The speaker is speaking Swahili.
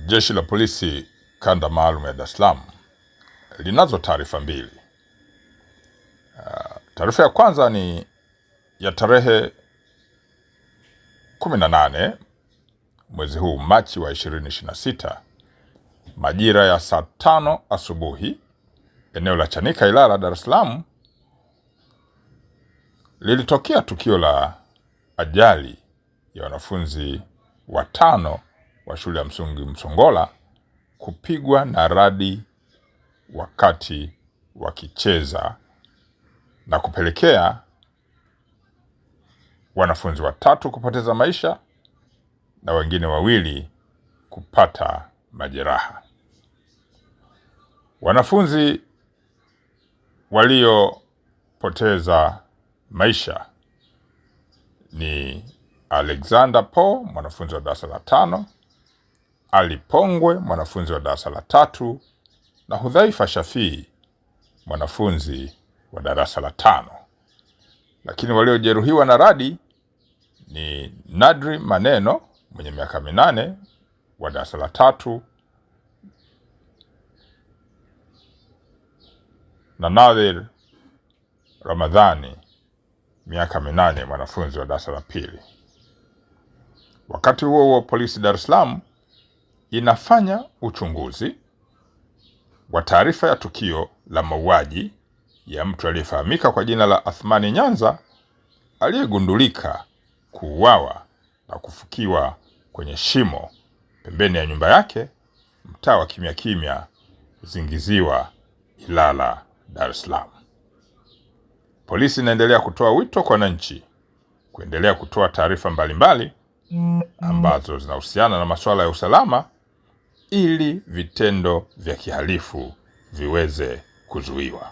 Jeshi la Polisi Kanda Maalum ya Dar es Salaam linazo taarifa mbili. Taarifa ya kwanza ni ya tarehe 18 mwezi huu Machi wa 2026 majira ya saa 5 asubuhi eneo la Chanika Ilala, Dar es Salaam, lilitokea tukio la ajali ya wanafunzi 5 wa shule ya msingi Msongola kupigwa na radi wakati wakicheza na kupelekea wanafunzi 3 kupoteza maisha na wengine 2 kupata majeraha. Wanafunzi waliopoteza maisha ni Alexander Paul, mwanafunzi wa darasa la 5, Ali Pongwe, mwanafunzi wa darasa la 3, na Hudhaifa Shafii, mwanafunzi wa darasa la 5. Lakini waliojeruhiwa na radi ni Nadri Maneno mwenye miaka 8 wa darasa la 3 na Nadhir Ramadhani miaka 8 mwanafunzi wa darasa la 2. Wakati huo polisi Dar es Salaam inafanya uchunguzi wa taarifa ya tukio la mauaji ya mtu aliyefahamika kwa jina la Athmani Nyanza aliyegundulika kuuawa na kufukiwa kwenye shimo pembeni ya nyumba yake mtaa wa Kimya Kimya, Zingiziwa, Ilala, Dar es Salaam. Polisi inaendelea kutoa wito kwa wananchi kuendelea kutoa taarifa mbalimbali ambazo zinahusiana na masuala ya usalama ili vitendo vya kihalifu viweze kuzuiwa.